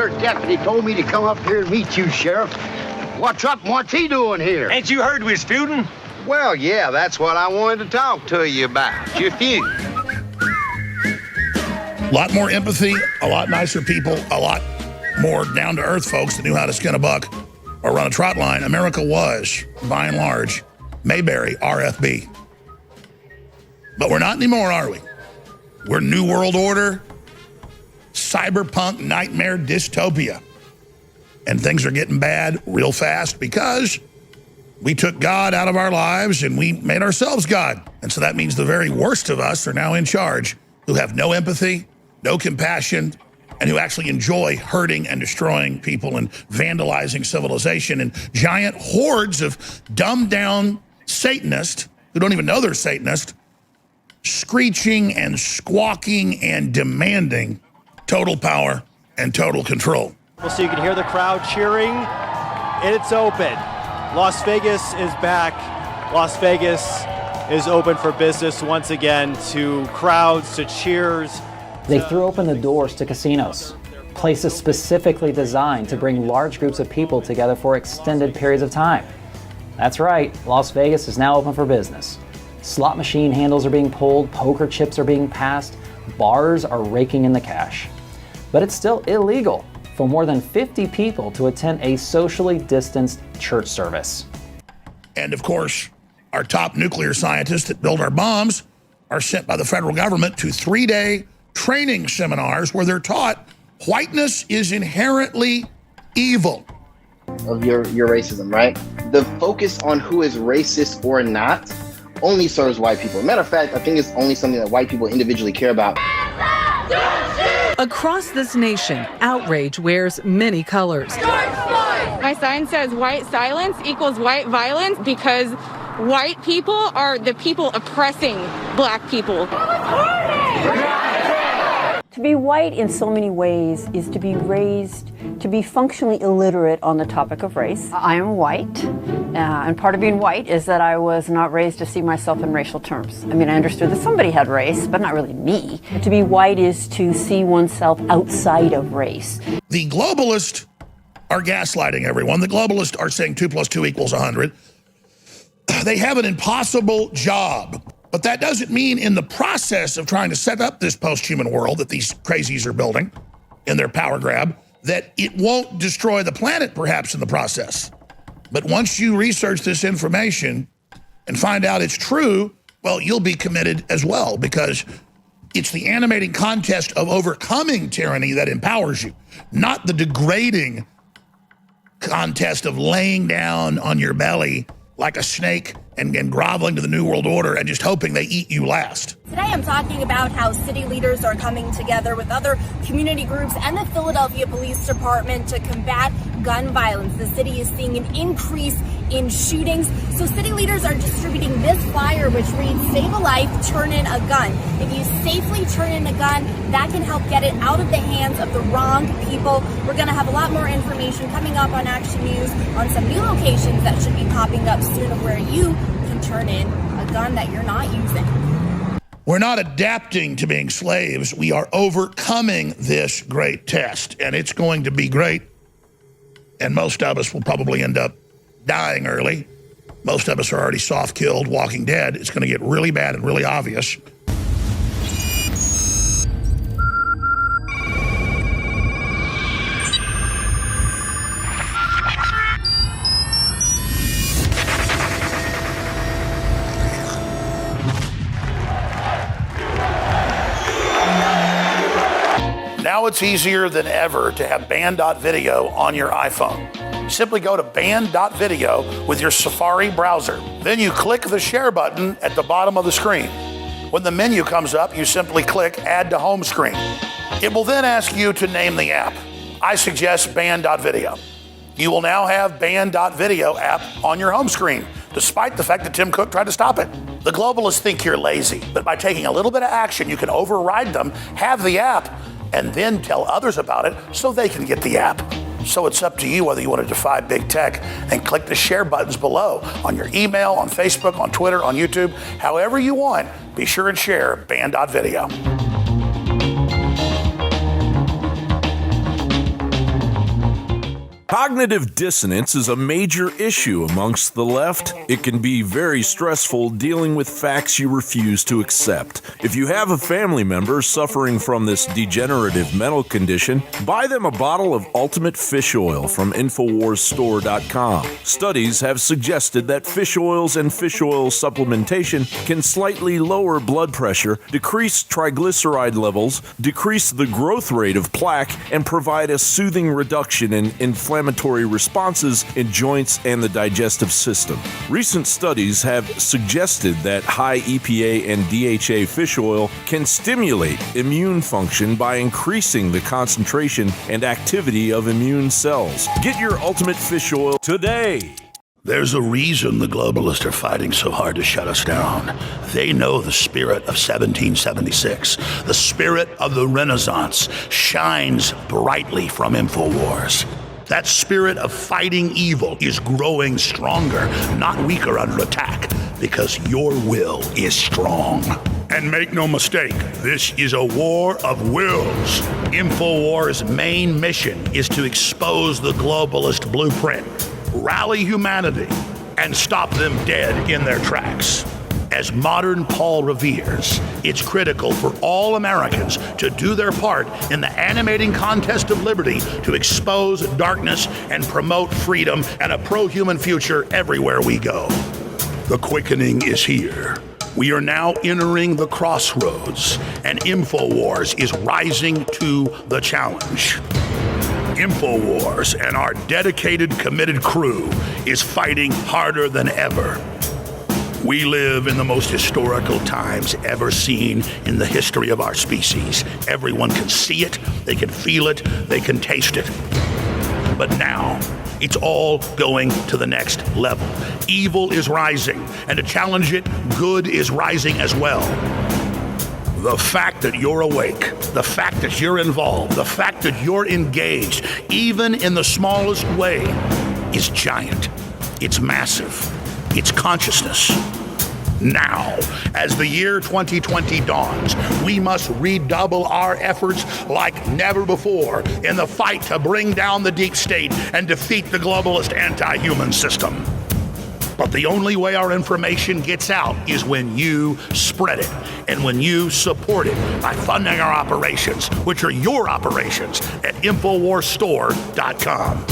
Your deputy told me to come up here and meet you, Sheriff. What's up and what's he doing here? Ain't you heard we're feuding? Well, yeah, that's what I wanted to talk to you about. You feud. A lot more empathy, a lot nicer people, a lot more down-to-earth folks that knew how to skin a buck or run a trot line. America was, by and large, Mayberry, RFB. But we're not anymore, are we? We're New World Order, cyberpunk nightmare dystopia. And things are getting bad real fast because we took God out of our lives and we made ourselves God. And so that means the very worst of us are now in charge, who have no empathy, no compassion, and who actually enjoy hurting and destroying people and vandalizing civilization, and giant hordes of dumbed-down Satanists who don't even know they're Satanists, screeching and squawking and demanding total power and total control. So you can hear the crowd cheering, and it's open. Las Vegas is back. Las Vegas is open for business once again, to crowds, to cheers. They threw open the doors to casinos, places specifically designed to bring large groups of people together for extended periods of time. That's right, Las Vegas is now open for business. Slot machine handles are being pulled, poker chips are being passed, bars are raking in the cash. But it's still illegal for more than 50 people to attend a socially distanced church service. And of course, our top nuclear scientists that build our bombs are sent by the federal government to 3-day training seminars where they're taught whiteness is inherently evil. Of your racism, right? The focus on who is racist or not only serves white people. Matter of fact, I think it's only something that white people individually care about. Across this nation, outrage wears many colors. My sign says white silence equals white violence because white people are the people oppressing black people. To be white in so many ways is to be raised, to be functionally illiterate on the topic of race. I am white, and part of being white is that I was not raised to see myself in racial terms. I mean, I understood that somebody had race, but not really me. To be white is to see oneself outside of race. The globalists are gaslighting everyone. The globalists are saying 2 + 2 = 100. They have an impossible job. But that doesn't mean in the process of trying to set up this post-human world that these crazies are building in their power grab, that it won't destroy the planet perhaps in the process. But once you research this information and find out it's true, well, you'll be committed as well, because it's the animating contest of overcoming tyranny that empowers you, not the degrading contest of laying down on your belly like a snake and groveling to the New World Order and just hoping they eat you last. Today I'm talking about how city leaders are coming together with other community groups and the Philadelphia Police Department to combat gun violence. The city is seeing an increase in shootings, so city leaders are distributing this flyer which reads, "Save a life, turn in a gun." If you safely turn in a gun, that can help get it out of the hands of the wrong people. We're going to have a lot more information coming up on Action News on some new locations that should be popping up soon of where you can turn in a gun that you're not using. We're not adapting to being slaves. We are overcoming this great test, and it's going to be great. And most of us will probably end up dying early. Most of us are already soft-killed, walking dead. It's going to get really bad and really obvious. Now it's easier than ever to have band.video on your iPhone. Simply go to band.video with your Safari browser. Then you click the share button at the bottom of the screen. When the menu comes up, you simply click Add to Home Screen. It will then ask you to name the app. I suggest band.video. You will now have band.video app on your home screen, despite the fact that Tim Cook tried to stop it. The globalists think you're lazy, but by taking a little bit of action, you can override them, have the app, and then tell others about it so they can get the app. So it's up to you whether you want to defy big tech and click the share buttons below on your email, on Facebook, on Twitter, on YouTube, however you want. Be sure and share band.video. Cognitive dissonance is a major issue amongst the left. It can be very stressful dealing with facts you refuse to accept. If you have a family member suffering from this degenerative mental condition, buy them a bottle of Ultimate Fish Oil from InfoWarsStore.com. Studies have suggested that fish oils and fish oil supplementation can slightly lower blood pressure, decrease triglyceride levels, decrease the growth rate of plaque, and provide a soothing reduction in inflammatory responses in joints and the digestive system. Recent studies have suggested that high EPA and DHA fish oil can stimulate immune function by increasing the concentration and activity of immune cells. Get your Ultimate Fish Oil today. There's a reason the globalists are fighting so hard to shut us down. They know the spirit of 1776, the spirit of the Renaissance, shines brightly from InfoWars. That spirit of fighting evil is growing stronger, not weaker under attack, because your will is strong. And make no mistake, this is a war of wills. InfoWars' main mission is to expose the globalist blueprint, rally humanity, and stop them dead in their tracks. As modern Paul reveres, it's critical for all Americans to do their part in the animating contest of liberty to expose darkness and promote freedom and a pro-human future everywhere we go. The quickening is here. We are now entering the crossroads, and InfoWars is rising to the challenge. InfoWars and our dedicated, committed crew is fighting harder than ever. We live in the most historical times ever seen in the history of our species. Everyone can see it, they can feel it, they can taste it. But now, it's all going to the next level. Evil is rising, and to challenge it, good is rising as well. The fact that you're awake, the fact that you're involved, the fact that you're engaged, even in the smallest way, is giant. It's massive. It's consciousness. Now, as the year 2020 dawns, we must redouble our efforts like never before in the fight to bring down the deep state and defeat the globalist anti-human system. But the only way our information gets out is when you spread it and when you support it by funding our operations, which are your operations, at InfoWarsStore.com.